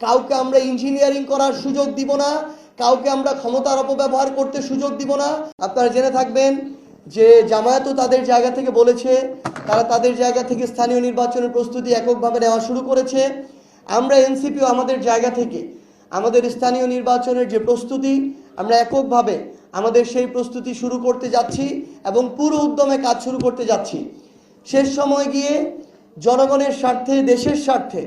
কাউকে আমরা ইঞ্জিনিয়ারিং করার সুযোগ দিব না, কাউকে আমরা ক্ষমতার অপব্যবহার করতে সুযোগ দিব না। আপনারা জেনে থাকবেন যে জামায়াতও তাদের জায়গা থেকে বলেছে, তারা তাদের জায়গা থেকে স্থানীয় নির্বাচনের প্রস্তুতি এককভাবে নেওয়া শুরু করেছে। আমরা এনসিপিও আমাদের জায়গা থেকে আমাদের স্থানীয় নির্বাচনের যে প্রস্তুতি, আমরা এককভাবে আমাদের সেই প্রস্তুতি শুরু করতে যাচ্ছি এবং পুরো উদ্যমে কাজ শুরু করতে যাচ্ছি। শেষ সময় গিয়ে জনগণের স্বার্থে, দেশের স্বার্থে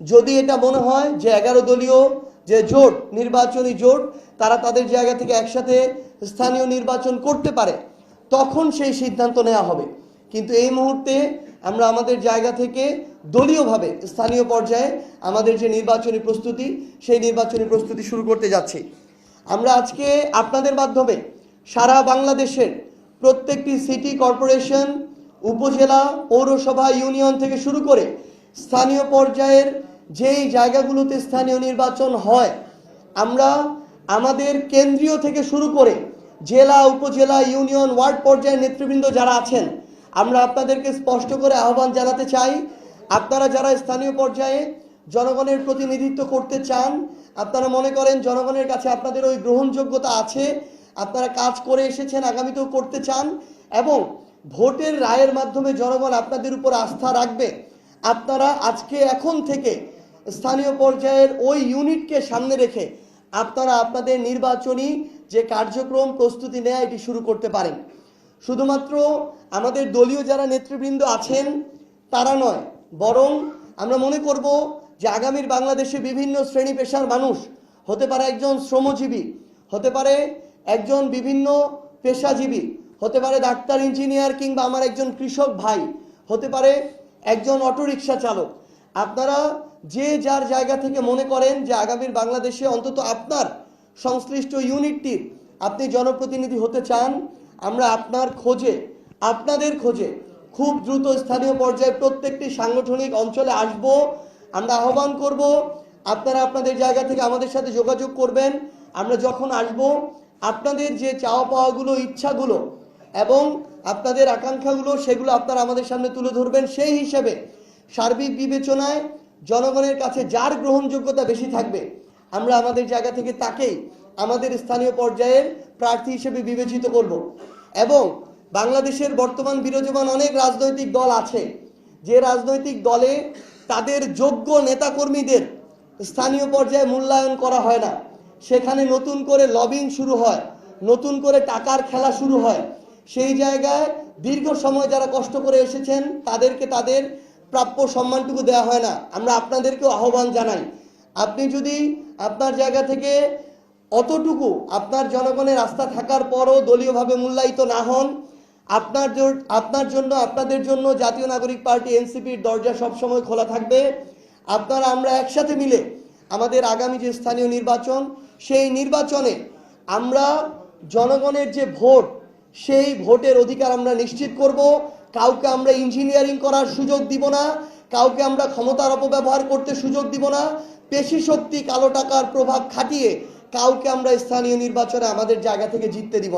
যদি এটা মনে হয় যে 11 দলীয় যে জোট, নির্বাচনী জোট, তারা তাদের জায়গা থেকে একসাথে স্থানীয় নির্বাচন করতে পারে, তখন সেই সিদ্ধান্ত নেওয়া হবে। কিন্তু এই মুহূর্তে আমরা আমাদের জায়গা থেকে দলীয়ভাবে স্থানীয় পর্যায়ে আমাদের যে নির্বাচনী প্রস্তুতি, সেই নির্বাচনী প্রস্তুতি শুরু করতে যাচ্ছি। আমরা আজকে আপনাদের মাধ্যমে সারা বাংলাদেশের প্রত্যেকটি সিটি কর্পোরেশন, উপজেলা, পৌরসভা, ইউনিয়ন থেকে শুরু করে স্থানীয় পর্যায়ের যেই জায়গাগুলোতে স্থানীয় নির্বাচন হয়, আমরা আমাদের কেন্দ্রীয় থেকে শুরু করে জেলা, উপজেলা, ইউনিয়ন, ওয়ার্ড পর্যায়ের নেতৃবৃন্দ যারা আছেন, আমরা আপনাদেরকে স্পষ্ট করে আহ্বান জানাতে চাই, আপনারা যারা স্থানীয় পর্যায়ে জনগণের প্রতিনিধিত্ব করতে চান, আপনারা মনে করেন জনগণের কাছে আপনাদের ওই গ্রহণযোগ্যতা আছে, আপনারা কাজ করে এসেছেন, আগামীতেও করতে চান এবং ভোটের রায়ের মাধ্যমে জনগণ আপনাদের উপর আস্থা রাখবে, আপনারা আজকে এখন থেকে স্থানীয় পর্যায়ের ওই ইউনিটকে সামনে রেখে আপনারা আপনাদের নির্বাচনী যে কার্যক্রম প্রস্তুতি নেয় এটি শুরু করতে পারেন। শুধুমাত্র আমাদের দলীয় যারা নেতৃবৃন্দ আছেন তারা নয়, বরং আমরা মনে করব যে আগামীর বাংলাদেশে বিভিন্ন শ্রেণী পেশার মানুষ, হতে পারে একজন শ্রমজীবী, হতে পারে একজন বিভিন্ন পেশাজীবী, হতে পারে ডাক্তার, ইঞ্জিনিয়ার, কিংবা আমার একজন কৃষক ভাই, হতে পারে একজন অটোরিকশা চালক। আপনারা যে যার জায়গা থেকে মনে করেন যে আগামীর বাংলাদেশে অন্তত আপনার সংশ্লিষ্ট ইউনিটটির আপনি জনপ্রতিনিধি হতে চান, আমরা আপনাদের খোঁজে খুব দ্রুত স্থানীয় পর্যায়ে প্রত্যেকটি সাংগঠনিক অঞ্চলে আসব। আমরা আহ্বান করব আপনারা আপনাদের জায়গা থেকে আমাদের সাথে যোগাযোগ করবেন। আমরা যখন আসব, আপনাদের যে চাওয়া পাওয়াগুলো, ইচ্ছাগুলো এবং আপনাদের আকাঙ্ক্ষাগুলো, সেগুলো আপনারা আমাদের সামনে তুলে ধরবেন। সেই হিসেবে সার্বিক বিবেচনায় জনগণের কাছে যার গ্রহণযোগ্যতা বেশি থাকবে, আমরা আমাদের জায়গা থেকে তাকেই আমাদের স্থানীয় পর্যায়ের প্রার্থী হিসেবে বিবেচিত করব। এবং বাংলাদেশের বর্তমান বিরাজমান অনেক রাজনৈতিক দল আছে, যে রাজনৈতিক দলে তাদের যোগ্য নেতাকর্মীদের স্থানীয় পর্যায়ে মূল্যায়ন করা হয় না, সেখানে নতুন করে লবিং শুরু হয়, নতুন করে টাকার খেলা শুরু হয়। সেই জায়গায় দীর্ঘ সময় যারা কষ্ট করে এসেছেন তাদেরকে তাদের প্রাপ্য সম্মানটুকু দেওয়া হয় না। আমরা আপনাদেরকেও আহ্বান জানাই, আপনি যদি আপনার জায়গা থেকে অতটুকু আপনার জনগণের আস্থা থাকার পরও দলীয়ভাবে মূল্যায়িত না হন, আপনাদের জন্য জাতীয় নাগরিক পার্টি এনসিপির দরজা সবসময় খোলা থাকবে। আমরা একসাথে মিলে আমাদের আগামী যে স্থানীয় নির্বাচন, সেই নির্বাচনে আমরা জনগণের যে ভোট, সেই ভোটের অধিকার আমরা নিশ্চিত করব। কাউকে আমরা ইঞ্জিনিয়ারিং করার সুযোগ দিব না, কাউকে আমরা ক্ষমতার অপব্যবহার করতে সুযোগ দিব না, পেশি শক্তি, কালো টাকার প্রভাব খাটিয়ে কাউকে আমরা স্থানীয় নির্বাচনে আমাদের জায়গা থেকে জিততে দিব না।